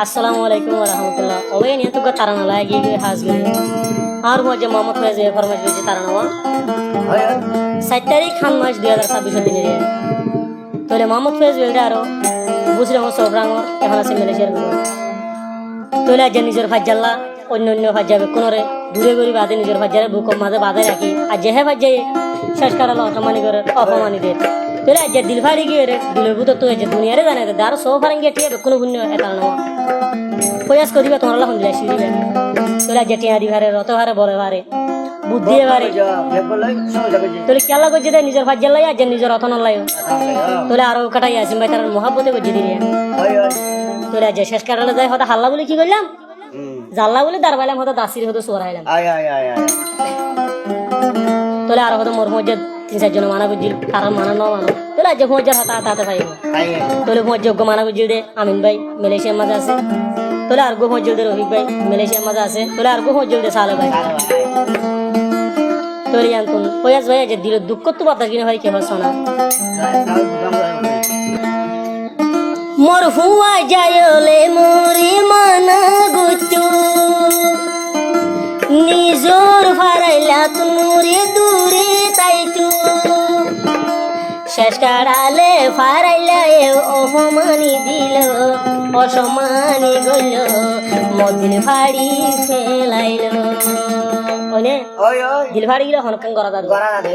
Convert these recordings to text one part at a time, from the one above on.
আসসালামু আলাইকুম ওয়া রাহমাতুল্লাহ। ওই নিয়ে তো তারানা লাগি হাজবে আর মজে মোহাম্মদ ফয়েজে ফরমাইশ দিতে তারানা 7 তারিখ খান মাস 2026 দিনে তোলে মোহাম্মদ ফয়েজ বেলদা আরো বুঝলে আমার সব রাঙ এখন আছে মালয়েশিয়ার ভিতর তোলে আজ নিজের ফাজ্জাল্লা অন্য অন্য ফাজ্জাবে কোনরে দূরে গরি বাদে নিজের ফাজ্জারে বুক মাঝে বাদে রাখি আর যেহে ফাজ্জাই শেষ করালো অপমানি করে অপমানি দে তোলে আজ দিল ফাড়ি গিয়ে রে দিলের ভিতর তো যে দুনিয়ারে জানে দার সব ফারেঙ্গে ঠিক কোনো পুণ্য এটা না প্রয়াস করিবা তোমার আল্লাহ দিলা শিরিবে তোলে আজ টিয়া দিবারে রত হারে বড় হারে বুদ্ধি হারে তোলে কেলা করছে দে নিজের ফাজ্জাল্লাই আজ নিজের রতন লাই তোলে আরো কাটাই আসিম ভাই তার মহাব্বতে করছে দিয়ে তোলে আজ শেষ করালে যায় হয়তো হাল্লা বলে কি করলাম জাল্লা বলে দাঁড়াইলাম হয়তো দাসির হয়তো সোরাইলাম তোলে আর হয়তো মোর মধ্যে 3-4 জন মানা বুঝিল কারণ মানা ন মানো তোলে আজ মজ্জার হাতে হাতে পাইব তোলে মজ্জোগ্য মানা বুঝিল দে আমিন ভাই মালয়েশিয়ার মাঝে আছে তোলে আর গো মজ্জল দে রফিক ভাই মালয়েশিয়ার মাঝে আছে তোলে আর গো মজ্জল দে সালে ভাই তোরে আনতুন পয়াস ভাই যে দিল দুঃখ তো বাতা কিনে ভাই কে হসনা মোর হুয়া যায়লে মোরে মানা গুতু নিজর ফারাইলা তুরে দূরে তাইতু শেষ কাড়ালে ফারাইলা অপমানি দিল অসমানি গইল মদিল ফাড়ি ফেলাইল ওনে দিল ফাড়ি গিলা হনকান করা দে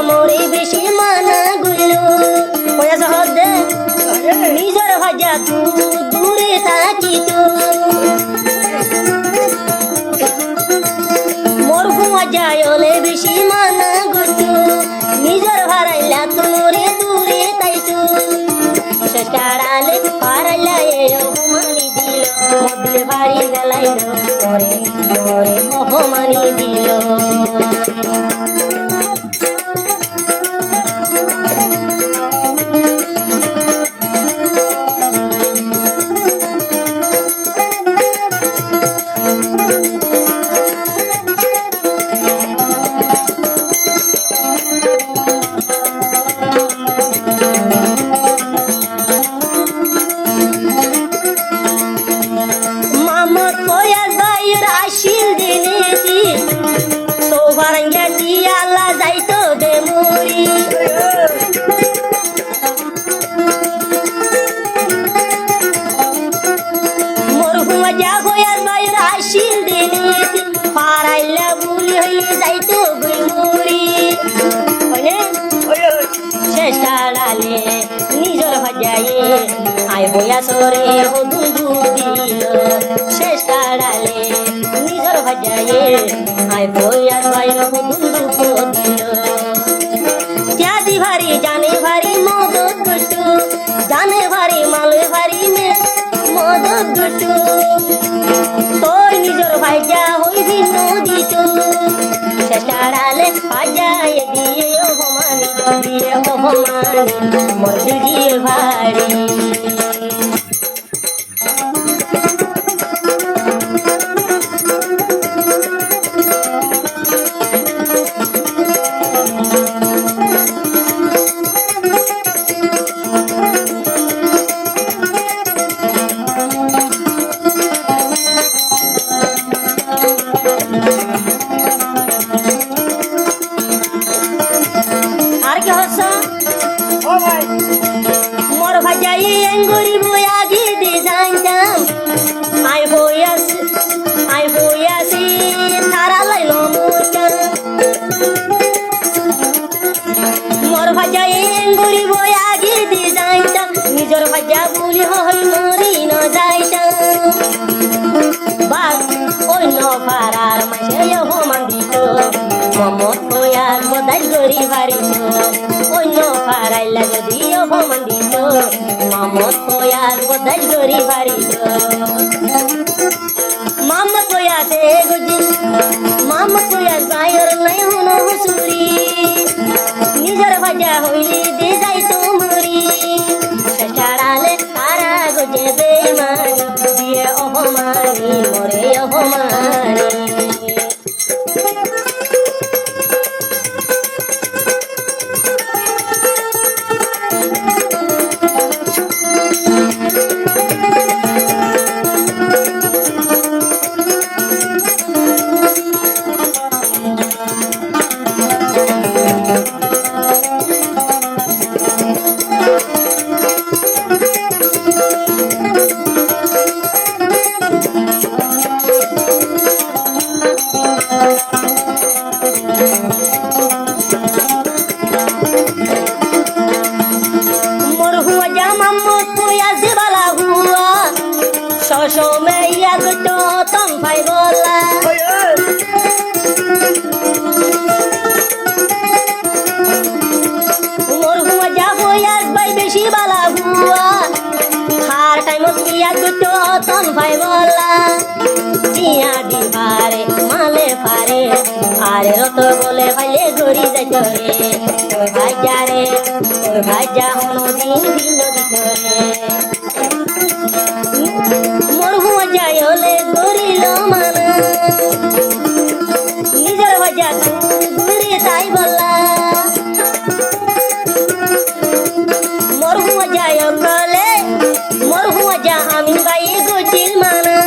মোরে বেশি মানা গুলো পয়স হদে নিজের ভাজা তু দূরে থাকি তো মোর হুয়া যায়লে বেশি মানা গুলো নিজের ভারাইলা তোরে দূরে তাই তো শেষ কাড়ালে পারাইলা অপমানি দিল মদিলে ভারি গেলাইল মোরে মোরে অপমানি দিল নিজর ভাজায়ে আয় বয়া সরে দুধু দিল শেষ কাড়ালে নিজর ভাজায়ে আয় বয়া সরে দুধু দিল ত্যাদি ভারি জানে ভারি মদত গুটু জানে ভারি মালে ভারি মে মদত গুটু তোর নিজর ভাজা হইবি নদীত শেষ কাড়ালে ভাজায়ে দিয়ে অপমানি দিয়ে অপমানি মোর দিল ভাড়ি আর কি হস মোর ভাজাই এঙ্গুরি বয়া গিদি জানতাম আই বয়াসি তারা লাইল মুটা মোর ভাজাই এঙ্গুরি বয়া গিদি জানতাম নিজর ভাজা বুলি হই মরি ন যাইতাম বাস অন্য ফারার মাসে অপমান দিত মমত হইয়া বদাই গরি ভারিত অন্য ফারাইলা যদি অপমান দিত মমত হইয়া বদাই গরি ভারিত মামা কয়াতে গুজি মামা চুরি নিজের ভাজা হইলে দে যাই তো মরি শেষাড়ালে তারা গজে বেমানি দিয়ে অপমানি মরে অপমানি Somaya gusto tong phai bola Mor hua ja boyas bai beshi bala hua Har time kiya gusto tong phai bola Tia di pare male pare Are roto bole phale gori jai tore Oi bhaja hono din dino di tore যায়লে করিল মানা নিজের ভাজা ঘুরে তাই বললা মোর হুয়া যায় কলে মোর হুয়া যা আমি ভাই গজিল মানা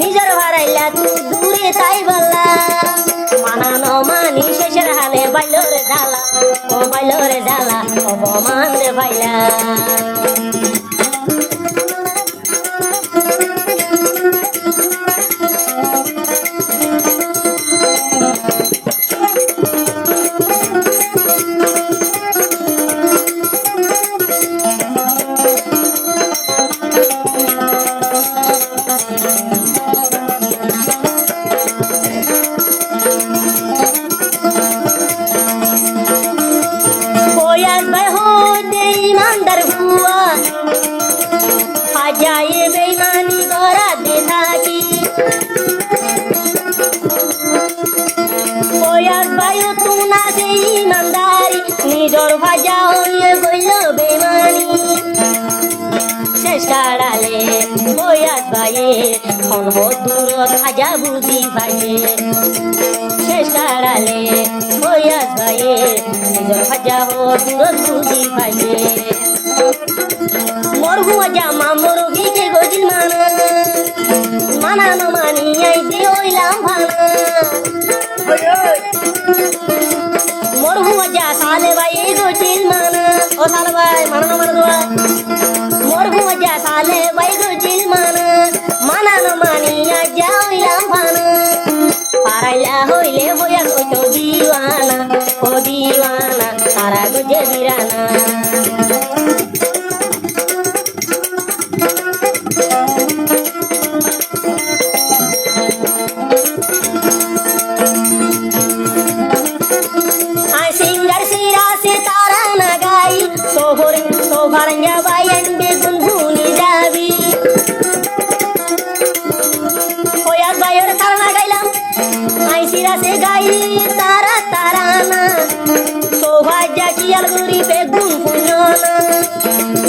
নিজের হারাইলা তু দূরে তাই বললা মানা ন মানি শেষের হালে বাইলরে জ্বালা অপমান রে ভাইলা जाए बेईमानी करा दे थाकी कोयास बायु तू ना से ईमानदारी निजर भाजा होइए गइल बेईमानी চেষ্টা ডালে কোয়াস বায়ে হন হো দূর ভাজা বুঝি পাইয়ে চেষ্টা ডালে কোয়াস বায়ে নিজর ভাজা হো দূর বুঝি পাইয়ে मोर हुआ जामा मोर भीगे गोजिल माना न मानी आई दियोइलाम भाना मोर हुआ जा साले भाई गोजिल माना ओ साले भाई माना न माना दुआ मोर हुआ जा साले भाई गोजिल माना न मानी आई दियोइलाम भाना पाराइला होइले होया तो दीवाना तारा Goje बिराना Sobarnya bayan begun buni jabi Koyas bayar tarana gailam Ai sira se gai tara tarana Sobaja kial guri begun punyona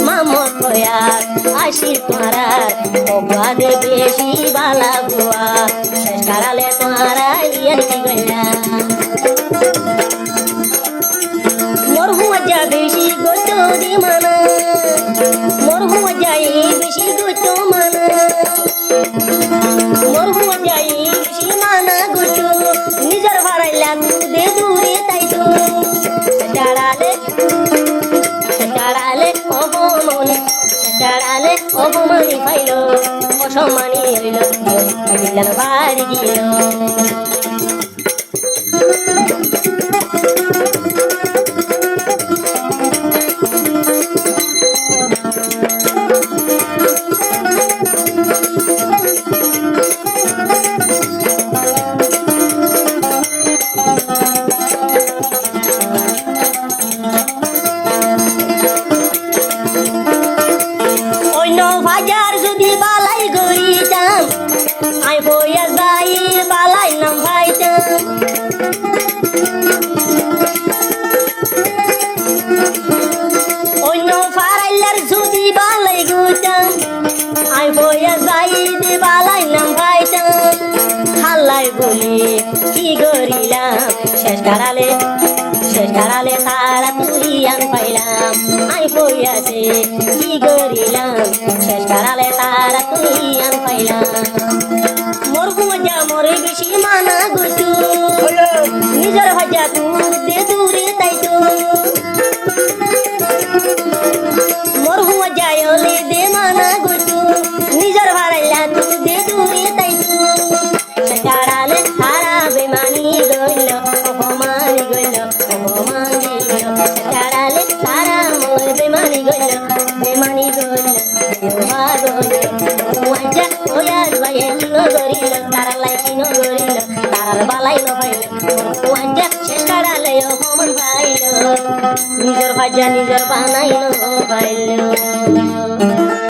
Mamo koyas ashir marar Oba de beshi bala bua Sheskarale tumara iyan ki gaya Mor huwa ja beshi goto di mana मोर हुआ जाई बेशी गुटो माना मोर हुआ जाई बेशी माना गुटो निजर भाराइला तू दे दूरे ताई तू सटाड़ाले অপমানি পাইল অসম্মানি হইল দিলাম বাড়ি গিল বাজার যদি বালাই গড়িতাম আই বইয়া যাই বালাই নাম কি করিলাম শেষ কারালে তারা তুই আন পাইলাম আই কইয়াছে কি করিলাম শেষ কারালে তারা তুই আন পাইলাম মোর মজা মরে বেশি মানা গুতু নিজের ভাজা তুই দে দূরে তাই তো মোর মজা ওলে দে মানা গুতু নিজের ভাড়াইলা তুই দে দূরে তাই তো কারালে তারা বেমানি গইল অপমানি গইল অপমানি গইল কারালে তারা মোর বেমানি গইল দেওয়া গইল ওয়াজা ওয়াজ বাইল গরিল তারা লাইকি ন গরিল তারার বালাই ন পাইল ওয়াজা শেষ কারালে অপমান পাইল নিজের ভাজা নিজের বানাইল পাইল